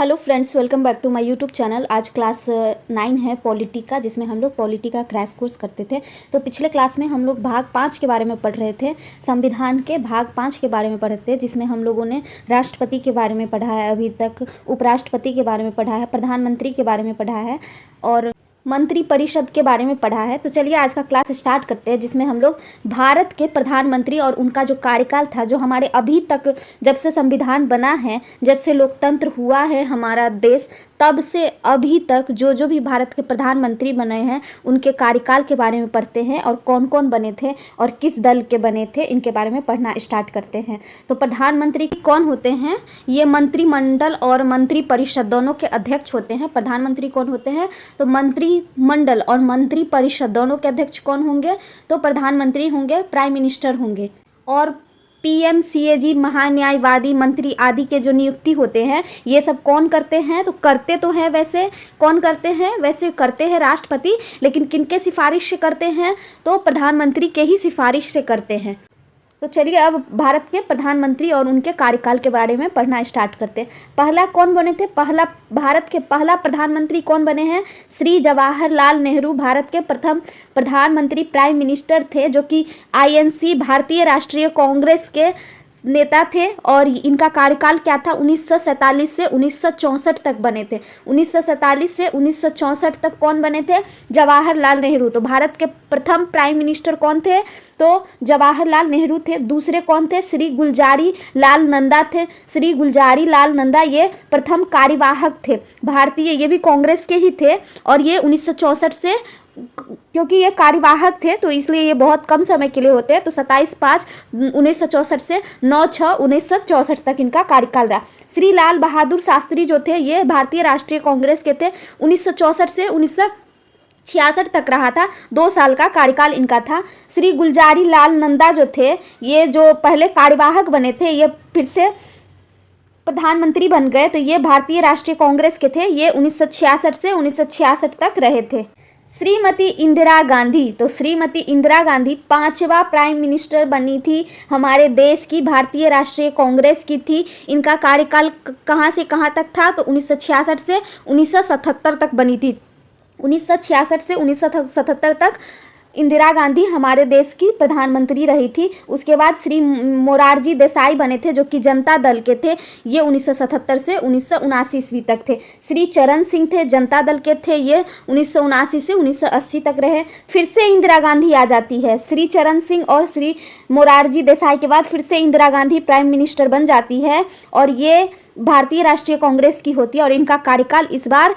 Hello friends, welcome back to my YouTube channel. आज class 9 है polity का, जिसमें हम लोग पॉलिटी का क्रैश कोर्स करते थे। तो पिछले क्लास में हम लोग भाग 5 के बारे में पढ़ रहे थे, संविधान के भाग 5 के बारे में पढ़ रहे थे, जिसमें हम लोगों ने राष्ट्रपति के बारे में पढ़ा है, अभी तक उपराष्ट्रपति के बारे में पढ़ा है, प्रधानमंत्री के बारे में पढ़ा है और मंत्री परिषद के बारे में पढ़ा है। तो चलिए आज का क्लास स्टार्ट करते हैं, जिसमें हम लोग भारत के प्रधानमंत्री और उनका जो कार्यकाल था, जो हमारे अभी तक जब से संविधान बना है, जब से लोकतंत्र हुआ है हमारा देश, तब से अभी तक जो जो भी भारत के प्रधानमंत्री बने हैं उनके कार्यकाल के बारे में पढ़ते हैं और कौन कौन बने थे और किस दल के बने थे, इनके बारे में पढ़ना स्टार्ट करते हैं। तो प्रधानमंत्री कौन होते हैं? ये मंत्रिमंडल और मंत्री परिषद दोनों के अध्यक्ष होते हैं। प्रधानमंत्री कौन होते हैं? तो मंत्रिमंडल और मंत्री परिषद दोनों के अध्यक्ष कौन होंगे? तो प्रधानमंत्री होंगे, प्राइम मिनिस्टर होंगे। और पीएम, सीएजी, महान्यायवादी, मंत्री आदि के जो नियुक्ति होते हैं, ये सब कौन करते हैं? तो करते तो हैं, वैसे कौन करते हैं? वैसे करते हैं राष्ट्रपति, लेकिन किनके सिफारिश से करते हैं? तो प्रधानमंत्री के ही सिफारिश से करते हैं। तो चलिए अब भारत के प्रधानमंत्री और उनके कार्यकाल के बारे में पढ़ना स्टार्ट करते हैं। पहला कौन बने थे? भारत के पहला प्रधानमंत्री कौन बने हैं? श्री जवाहरलाल नेहरू भारत के प्रथम प्रधानमंत्री प्राइम मिनिस्टर थे, जो कि आईएनसी भारतीय राष्ट्रीय कांग्रेस के नेता थे। और इनका कार्यकाल क्या था? 1947 से 1964 तक बने थे। 1947 से 1964 तक कौन बने थे? जवाहरलाल नेहरू। तो भारत के प्रथम प्राइम मिनिस्टर कौन थे? तो जवाहरलाल नेहरू थे। दूसरे कौन थे? श्री गुलजारी लाल नंदा थे। श्री गुलजारी लाल नंदा ये प्रथम कार्यवाहक थे भारतीय, ये भी कांग्रेस के ही थे। और ये 1964 से, क्योंकि ये कार्यवाहक थे तो इसलिए ये बहुत कम समय के लिए होते हैं, तो 27/5/1964 से 9/6/1964 तक इनका कार्यकाल रहा। श्री लाल बहादुर शास्त्री जो थे, ये भारतीय राष्ट्रीय कांग्रेस के थे। 1964 से 1966 तक रहा था, 2 साल का कार्यकाल इनका था। श्री गुलजारी लाल नंदा जो थे, ये जो पहले कार्यवाहक बने थे, ये फिर से प्रधानमंत्री बन गए। तो ये भारतीय राष्ट्रीय कांग्रेस के थे। ये 1966 से 1966 तक रहे थे। श्रीमती इंदिरा गांधी, तो श्रीमती इंदिरा गांधी 5वां प्राइम मिनिस्टर बनी थी हमारे देश की, भारतीय राष्ट्रीय कांग्रेस की थी। इनका कार्यकाल कहाँ से कहाँ तक था? तो 1966 से 1977 तक बनी थी। 1966 से 1977 तक इंदिरा गांधी हमारे देश की प्रधानमंत्री रही थी। उसके बाद श्री मोरारजी देसाई बने थे, जो कि जनता दल के थे। ये 1977 से 1979 ईस्वी तक थे। श्री चरण सिंह थे, जनता दल के थे। ये 1979 से 1980 तक रहे। फिर से इंदिरा गांधी आ जाती है। श्री चरण सिंह और श्री मोरारजी देसाई के बाद फिर से इंदिरा गांधी प्राइम मिनिस्टर बन जाती है और ये भारतीय राष्ट्रीय कांग्रेस की होती है। और इनका कार्यकाल इस बार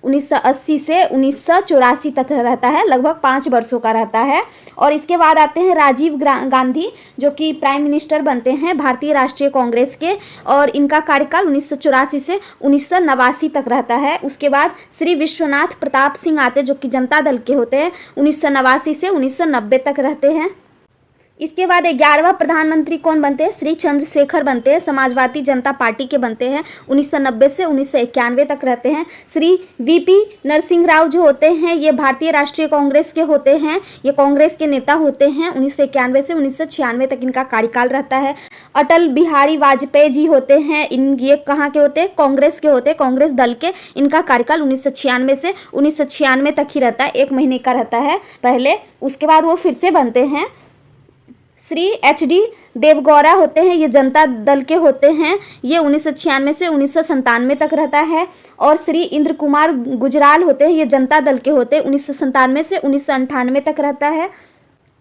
1980 से 1984 तक रहता है, लगभग 5 वर्षों का रहता है। और इसके बाद आते हैं राजीव गांधी, जो कि प्राइम मिनिस्टर बनते हैं भारतीय राष्ट्रीय कांग्रेस के, और इनका कार्यकाल 1984 से 1989 तक रहता है। उसके बाद श्री विश्वनाथ प्रताप सिंह आते, जो कि जनता दल के होते हैं, 1989 से 1990 तक रहते हैं। इसके बाद 11वां प्रधानमंत्री कौन बनते हैं? श्री चंद्रशेखर बनते हैं, समाजवादी जनता पार्टी के बनते हैं। 1990 से 1991 तक रहते हैं। श्री वीपी नरसिंह राव जो होते हैं, ये भारतीय राष्ट्रीय कांग्रेस के होते हैं, ये कांग्रेस के नेता होते हैं। 1991 से 1996 तक इनका कार्यकाल रहता है। अटल बिहारी वाजपेयी जी होते हैं, ये कहाँ के होते हैं? कांग्रेस के होते हैं, कांग्रेस दल के। इनका कार्यकाल 1996 से 1996 तक ही रहता है, 1 महीने का रहता है पहले। उसके बाद वो फिर से बनते हैं। श्री एच.डी. देवगौड़ा होते हैं, ये जनता दल के होते हैं। ये 1996 से 1997 तक रहता है। और श्री इंद्र कुमार गुजराल होते हैं, ये जनता दल के होते हैं, 1997 से 1998 तक रहता है।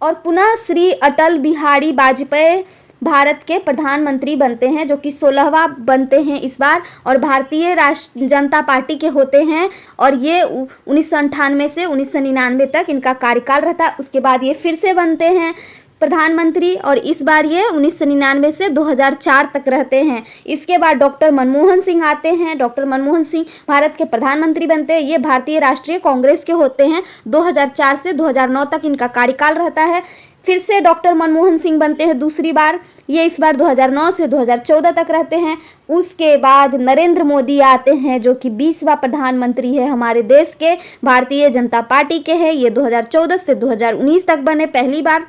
और पुनः श्री अटल बिहारी वाजपेयी भारत के प्रधानमंत्री बनते हैं, जो कि 16वां बनते हैं इस बार, और भारतीय राष्ट्रीय जनता पार्टी के होते हैं। और ये 1998 से 1999 तक इनका कार्यकाल रहता है। उसके बाद ये फिर से बनते हैं प्रधानमंत्री, और इस बार ये 1999 से 2004 तक रहते हैं। इसके बाद डॉक्टर मनमोहन सिंह आते हैं। डॉक्टर मनमोहन सिंह भारत के प्रधानमंत्री बनते हैं। ये भारतीय राष्ट्रीय कांग्रेस के होते हैं। 2004 से 2009 तक इनका कार्यकाल रहता है। फिर से डॉक्टर मनमोहन सिंह बनते हैं दूसरी बार, ये इस बार 2009 से 2014 तक रहते हैं। उसके बाद नरेंद्र मोदी आते हैं, जो कि 20वां प्रधानमंत्री है हमारे देश के, भारतीय जनता पार्टी के हैं। ये 2014 से 2019 तक बने पहली बार।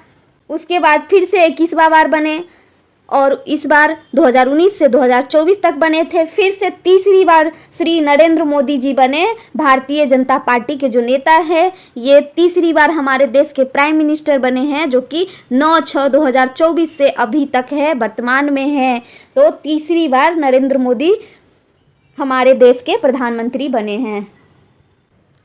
उसके बाद फिर से 21वां बार बने। और इस बार 2019 से 2024 तक बने थे। फिर से तीसरी बार श्री नरेंद्र मोदी जी बने भारतीय जनता पार्टी के जो नेता है, ये तीसरी बार हमारे देश के प्राइम मिनिस्टर बने हैं, जो कि 9/6/2024 से अभी तक है, वर्तमान में है। तो तीसरी बार नरेंद्र मोदी हमारे देश के प्रधानमंत्री बने हैं।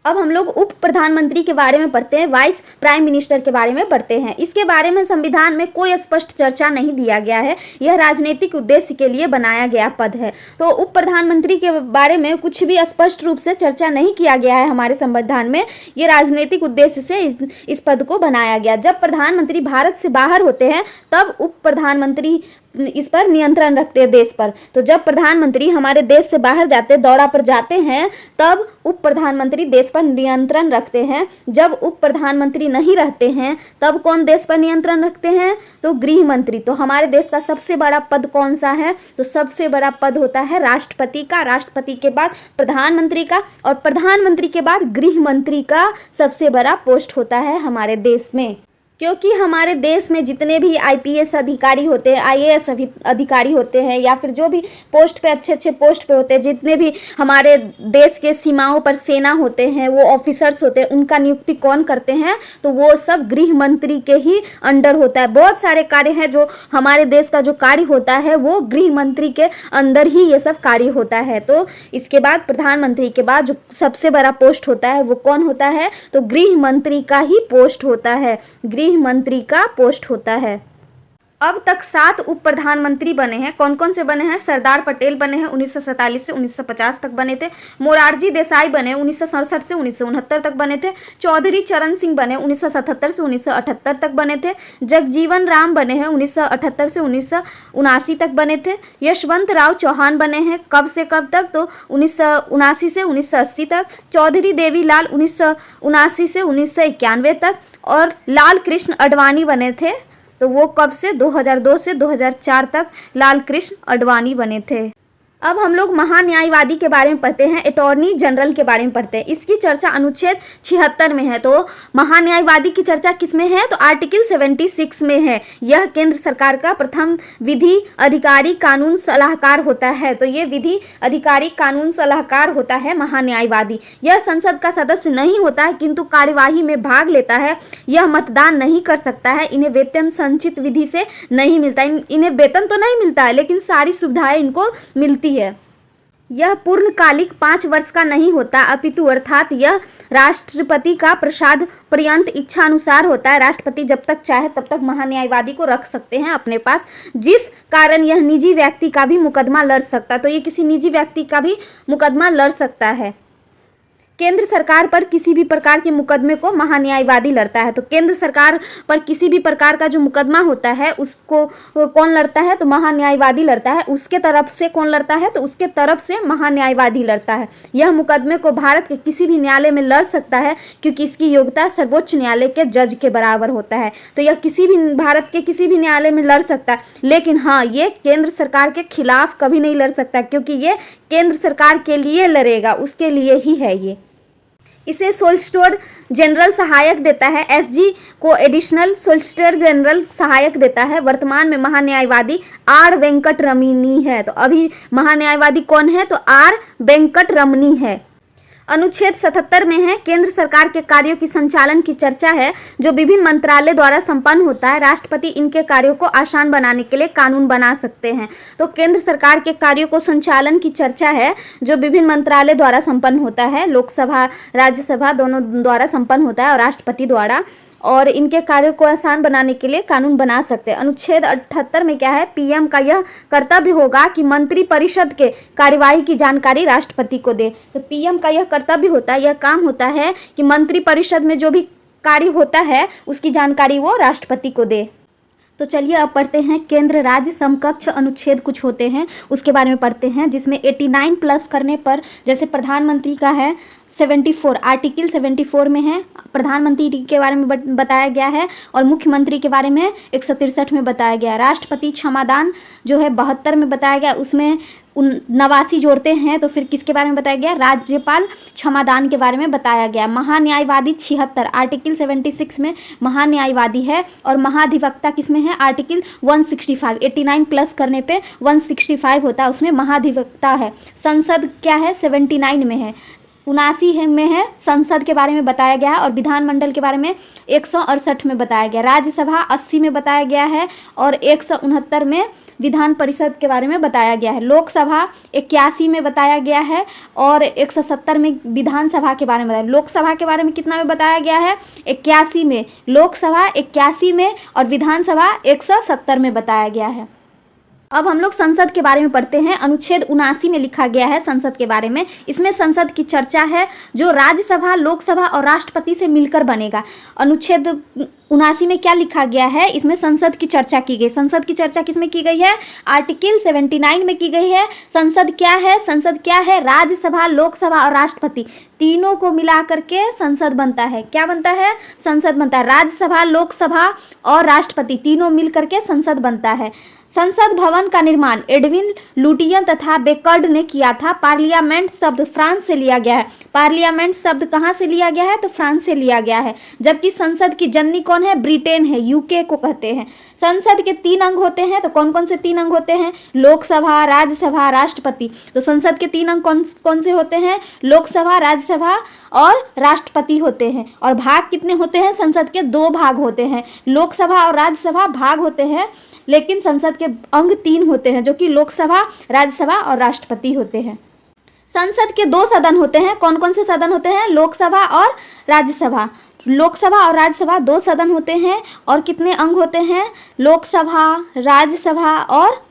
अब हम लोग उप प्रधानमंत्री के बारे में पढ़ते हैं, वाइस प्राइम मिनिस्टर के बारे में पढ़ते हैं। इसके बारे में संविधान में कोई स्पष्ट चर्चा नहीं दिया गया है, यह राजनीतिक उद्देश्य के लिए बनाया गया पद है। तो उप प्रधानमंत्री के बारे में कुछ भी स्पष्ट रूप से चर्चा नहीं किया गया है हमारे संविधान में, ये राजनीतिक उद्देश्य से इस पद को बनाया गया। जब प्रधानमंत्री भारत से बाहर होते हैं तब उप प्रधानमंत्री इस पर नियंत्रण रखते हैं देश पर। तो जब प्रधानमंत्री हमारे देश से बाहर जाते, दौरा पर जाते हैं, तब उप प्रधानमंत्री देश पर नियंत्रण रखते हैं। जब उप प्रधानमंत्री नहीं रहते हैं तब कौन देश पर नियंत्रण रखते हैं? तो गृह मंत्री। तो हमारे देश का सबसे बड़ा पद कौन सा है? तो सबसे बड़ा पद होता है राष्ट्रपति का। राष्ट्रपति के बाद प्रधानमंत्री का, और प्रधानमंत्री के बाद गृह मंत्री का सबसे बड़ा पोस्ट होता है हमारे देश में। क्योंकि हमारे देश में जितने भी आईपीएस अधिकारी होते हैं, आईएएस अधिकारी होते हैं, या फिर जो भी पोस्ट पे अच्छे पोस्ट पे होते हैं, जितने भी हमारे देश के सीमाओं पर सेना होते हैं, वो ऑफिसर्स होते हैं, उनका नियुक्ति कौन करते हैं? तो वो सब गृह मंत्री के ही अंडर होता है। बहुत सारे कार्य हैं जो हमारे देश का जो कार्य होता है वो गृह मंत्री के अंदर ही ये सब कार्य होता है। तो इसके बाद प्रधानमंत्री के बाद जो सबसे बड़ा पोस्ट होता है वो कौन होता है? तो गृह मंत्री का ही पोस्ट होता है, गृह मंत्री का पोस्ट होता है। अब तक 7 उप प्रधानमंत्री बने हैं। कौन कौन से बने हैं? सरदार पटेल बने हैं, 1947 से 1950 तक बने थे। मोरारजी देसाई बने, 1967 से 1969 तक बने थे। चौधरी चरण सिंह बने, 1977 से 1978 तक बने थे। जगजीवन राम बने हैं, 1978 से 1979 तक बने थे। यशवंत राव चौहान बने हैं, कब से कब तक? तो 1979 से 1980 तक। चौधरी देवीलाल 1979 से 1991 तक। और लाल कृष्ण आडवाणी बने थे, तो वो कब से? 2002 से 2004 तक लाल कृष्ण आडवाणी बने थे। अब हम लोग महान्यायवादी के बारे में पढ़ते हैं, अटॉर्नी जनरल के बारे में पढ़ते हैं। इसकी चर्चा अनुच्छेद 76 में है। तो महान्यायवादी की चर्चा किस में है? तो आर्टिकल 76 में है। यह केंद्र सरकार का प्रथम विधि अधिकारी कानून सलाहकार होता है। तो ये विधि अधिकारी कानून सलाहकार होता है महान्यायवादी। यह संसद का सदस्य नहीं होता है, किंतु कार्यवाही में भाग लेता है। यह मतदान नहीं कर सकता है। इन्हें वेतन संचित विधि से नहीं मिलता। इन्हें वेतन तो नहीं मिलता है, लेकिन सारी सुविधाएं इनको मिलती है। यह पूर्णकालिक 5 वर्ष का नहीं होता, अपितु अर्थात यह राष्ट्रपति का प्रसाद पर्यंत इच्छा अनुसार होता है। राष्ट्रपति जब तक चाहे तब तक महान्यायवादी को रख सकते हैं अपने पास, जिस कारण यह निजी व्यक्ति का भी मुकदमा लड़ सकता है। तो ये किसी निजी व्यक्ति का भी मुकदमा लड़ सकता है। केंद्र सरकार पर किसी भी प्रकार के मुकदमे को महान्यायवादी लड़ता है। तो केंद्र सरकार पर किसी भी प्रकार का जो मुकदमा होता है उसको कौन लड़ता है? तो महान्यायवादी लड़ता है। उसके तरफ से कौन लड़ता है? तो उसके तरफ से महान्यायवादी लड़ता है। यह मुकदमे को भारत के किसी भी न्यायालय में लड़ सकता है, क्योंकि इसकी योग्यता सर्वोच्च न्यायालय के जज के बराबर होता है। तो यह किसी भी भारत के किसी भी न्यायालय में लड़ सकता है, लेकिन हाँ, ये केंद्र सरकार के खिलाफ कभी नहीं लड़ सकता, क्योंकि ये केंद्र सरकार के लिए लड़ेगा, उसके लिए ही है ये। इसे सोलिसिटर जनरल सहायक देता है। एसजी को एडिशनल सोलिसिटर जनरल सहायक देता है। वर्तमान में महान्यायवादी आर वेंकट रमनी है। तो अभी महान्यायवादी कौन है? तो आर वेंकट रमनी है। अनुच्छेद 77 में है, केंद्र सरकार के कार्यों की संचालन की चर्चा है, जो विभिन्न मंत्रालय द्वारा संपन्न होता है। राष्ट्रपति इनके कार्यों को आसान बनाने के लिए कानून बना सकते हैं। तो केंद्र सरकार के कार्यों को संचालन की चर्चा है, जो विभिन्न मंत्रालय द्वारा संपन्न होता है। लोकसभा, राज्यसभा दोनों द्वारा संपन्न होता है, और राष्ट्रपति द्वारा, और इनके कार्यों को आसान बनाने के लिए कानून बना सकते हैं। अनुच्छेद 78 में क्या है? पीएम का यह कर्तव्य होगा कि मंत्री परिषद के कार्यवाही की जानकारी राष्ट्रपति को दे। तो पीएम का यह कर्तव्य होता है, यह काम होता है कि मंत्री परिषद में जो भी कार्य होता है उसकी जानकारी वो राष्ट्रपति को दे। तो चलिए अब पढ़ते हैं केंद्र राज्य समकक्ष अनुच्छेद कुछ होते हैं, उसके बारे में पढ़ते हैं, जिसमें 89 प्लस करने पर, जैसे प्रधानमंत्री का है 74, आर्टिकल 74 में है, प्रधानमंत्री के बारे में बताया गया है, और मुख्यमंत्री के बारे में 163 में बताया गया है। राष्ट्रपति क्षमादान जो है 72 में बताया गया, उसमें 89 जोड़ते हैं तो फिर किसके बारे में बताया गया? राज्यपाल क्षमादान के बारे में बताया गया। महान्यायवादी 76, आर्टिकल 76 में महान्यायवादी है। और महाधिवक्ता किस में है? आर्टिकल 165, 89 प्लस करने पे 165 होता है, उसमें महाधिवक्ता है। संसद क्या है? 79 में है। 79 में है, संसद के बारे में बताया गया है। और विधानमंडल के बारे में 168 में बताया गया। राज्यसभा 80 में बताया गया है और 169 में विधान परिषद के बारे में बताया गया है। लोकसभा 81 में बताया गया है और 170 में विधानसभा के बारे में बताया। लोकसभा के बारे में कितना में बताया गया है? 81 में। लोकसभा 81 में और विधानसभा 170 में बताया गया है। अब हम लोग संसद के बारे में पढ़ते हैं। अनुच्छेद 79 में लिखा गया है संसद के बारे में। इसमें संसद की चर्चा है जो राज्यसभा, लोकसभा और राष्ट्रपति से मिलकर बनेगा। अनुच्छेद 79 में क्या लिखा गया है? इसमें संसद की चर्चा की गई। संसद की चर्चा किसमें की गई है? आर्टिकल 79 में की गई है। संसद क्या है? संसद क्या है? राज्यसभा, लोकसभा और राष्ट्रपति तीनों को मिला करके संसद बनता है। क्या बनता है? संसद बनता है। राज्यसभा, लोकसभा और राष्ट्रपति तीनों मिल करके संसद बनता है। संसद भवन का निर्माण एडविन लुटियन तथा बेकर्ड ने किया था। पार्लियामेंट शब्द फ्रांस से लिया गया है। पार्लियामेंट शब्द कहाँ से लिया गया है? तो फ्रांस से लिया गया है। जबकि संसद की जननी कौन है? ब्रिटेन है, यूके को कहते हैं। संसद के 3 अंग होते हैं। तो कौन कौन से 3 अंग होते हैं? लोकसभा, राज्यसभा, राष्ट्रपति। तो संसद के 3 अंग कौन कौन से होते हैं? लोकसभा, राज्यसभा और राष्ट्रपति होते हैं। और भाग कितने होते हैं? संसद के 2 भाग होते हैं। लोकसभा और राज्यसभा भाग होते हैं, लेकिन संसद के अंग 3 होते हैं, जो कि लोकसभा, राज्यसभा और राष्ट्रपति होते हैं। संसद के 2 सदन होते हैं। कौन कौन से सदन होते हैं? लोकसभा और राज्यसभा। लोकसभा और राज्यसभा 2 सदन होते हैं। और कितने अंग होते हैं? लोकसभा, राज्यसभा और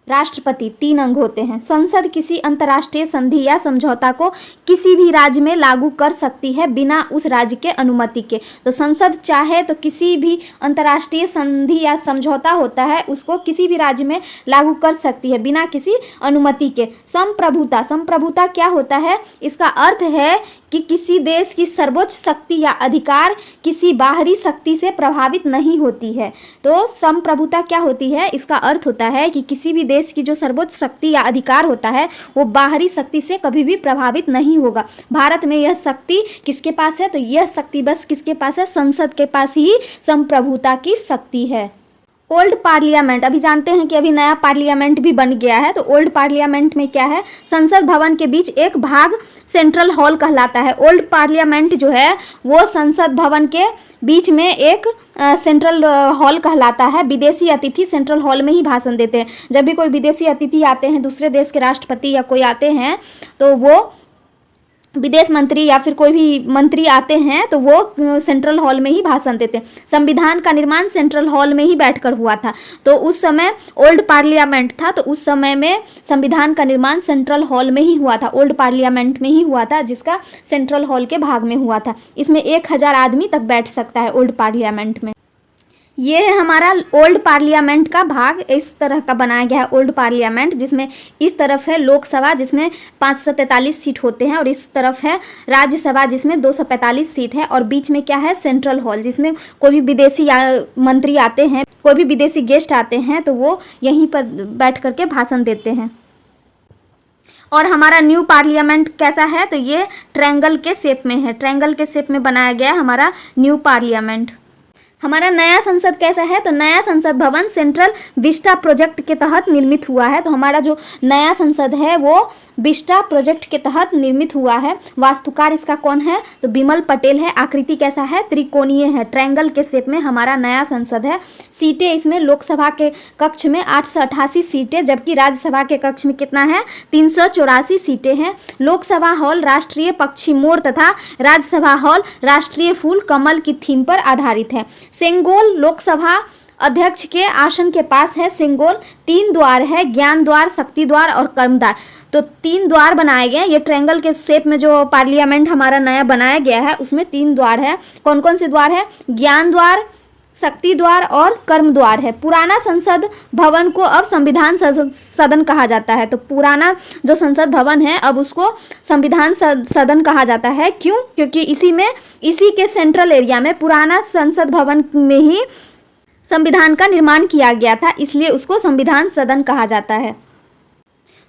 राष्ट्रपति 3 अंग होते हैं। संसद किसी अंतर्राष्ट्रीय संधि या समझौता को किसी भी राज्य में लागू कर सकती है बिना उस राज्य के अनुमति के। तो संसद चाहे तो किसी भी अंतर्राष्ट्रीय संधि या समझौता होता है उसको किसी भी राज्य में लागू कर सकती है बिना किसी अनुमति के। संप्रभुता, संप्रभुता क्या होता है? इसका अर्थ है कि किसी देश की सर्वोच्च शक्ति या अधिकार किसी बाहरी शक्ति से प्रभावित नहीं होती है। तो संप्रभुता क्या होती है? इसका अर्थ होता है कि किसी भी देश की जो सर्वोच्च शक्ति या अधिकार होता है वो बाहरी शक्ति से कभी भी प्रभावित नहीं होगा। भारत में यह शक्ति किसके पास है? तो यह शक्ति बस किसके पास है? संसद के पास ही संप्रभुता की शक्ति है। ओल्ड पार्लियामेंट, अभी जानते हैं कि अभी नया पार्लियामेंट भी बन गया है। तो ओल्ड पार्लियामेंट में क्या है? संसद भवन के बीच एक भाग सेंट्रल हॉल कहलाता है। ओल्ड पार्लियामेंट जो है वो संसद भवन के बीच में एक सेंट्रल हॉल कहलाता है। विदेशी अतिथि सेंट्रल हॉल में ही भाषण देते हैं। जब भी कोई विदेशी अतिथि आते हैं, दूसरे देश के राष्ट्रपति या कोई आते हैं, तो वो विदेश मंत्री या फिर कोई भी मंत्री आते हैं तो वो सेंट्रल हॉल में ही भाषण देते हैं। संविधान का निर्माण सेंट्रल हॉल में ही बैठकर हुआ था। तो उस समय ओल्ड पार्लियामेंट था, तो उस समय में संविधान का निर्माण सेंट्रल हॉल में ही हुआ था, ओल्ड पार्लियामेंट में ही हुआ था, जिसका सेंट्रल हॉल के भाग में हुआ था। इसमें 1000 आदमी तक बैठ सकता है ओल्ड पार्लियामेंट में। ये है हमारा ओल्ड पार्लियामेंट का भाग। इस तरह का बनाया गया है ओल्ड पार्लियामेंट, जिसमें इस तरफ है लोकसभा जिसमें 543 सीट होते हैं और इस तरफ है राज्यसभा जिसमें 245 सीट है। और बीच में क्या है? सेंट्रल हॉल, जिसमें कोई भी विदेशी मंत्री आते हैं, कोई भी विदेशी गेस्ट आते हैं तो वो यहीं पर बैठ करके भाषण देते हैं। और हमारा न्यू पार्लियामेंट कैसा है? तो ये ट्रायंगल के शेप में है। ट्रायंगल के शेप में बनाया गया है हमारा न्यू पार्लियामेंट। हमारा नया संसद कैसा है? तो नया संसद भवन सेंट्रल विस्टा प्रोजेक्ट के तहत निर्मित हुआ है। तो हमारा जो नया संसद है वो विस्टा प्रोजेक्ट के तहत निर्मित हुआ है। वास्तुकार इसका कौन है? तो बिमल पटेल है। आकृति कैसा है? त्रिकोणीय है। ट्रायंगल के शेप में हमारा नया संसद है। सीटें इसमें लोकसभा के कक्ष में 888 सीटें, जबकि राज्यसभा के कक्ष में कितना है? 384 सीटें हैं। लोकसभा हॉल राष्ट्रीय पक्षी मोर तथा राज्यसभा हॉल राष्ट्रीय फूल कमल की थीम पर आधारित है। सेंगोल लोकसभा अध्यक्ष के आसन के पास है। सेंगोल 3 द्वार है, ज्ञान द्वार, शक्ति द्वार और कर्म द्वार। तो 3 द्वार बनाए गए। ये ट्रायंगल के शेप में जो पार्लियामेंट हमारा नया बनाया गया है उसमें 3 द्वार है। कौन कौन से द्वार है? ज्ञान द्वार, शक्ति द्वार और कर्म द्वार है। पुराना संसद भवन को अब संविधान सदन कहा जाता है। तो पुराना जो संसद भवन है अब उसको संविधान सदन कहा जाता है। क्यों? क्योंकि इसी के सेंट्रल एरिया में पुराना संसद भवन में ही संविधान का निर्माण किया गया था, इसलिए उसको संविधान सदन कहा जाता है।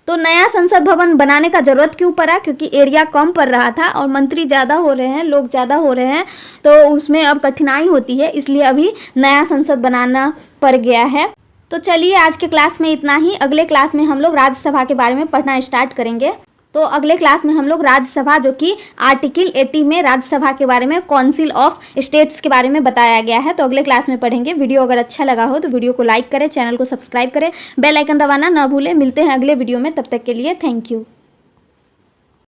तो नया संसद भवन बनाने का ज़रूरत क्यों पड़ा? क्योंकि एरिया कम पड़ रहा था और मंत्री ज़्यादा हो रहे हैं, लोग ज़्यादा हो रहे हैं, तो उसमें अब कठिनाई होती है, इसलिए अभी नया संसद बनाना पड़ गया है। तो चलिए आज के क्लास में इतना ही। अगले क्लास में हम लोग राज्यसभा के बारे में पढ़ना स्टार्ट करेंगे। तो अगले क्लास में हम लोग राज्यसभा, जो कि आर्टिकल 80 में राज्यसभा के बारे में, काउंसिल ऑफ स्टेट्स के बारे में बताया गया है, तो अगले क्लास में पढ़ेंगे। वीडियो अगर अच्छा लगा हो तो वीडियो को लाइक करें, चैनल को सब्सक्राइब करें, बेल आइकन दबाना ना भूलें। मिलते हैं अगले वीडियो में, तब तक के लिए थैंक यू।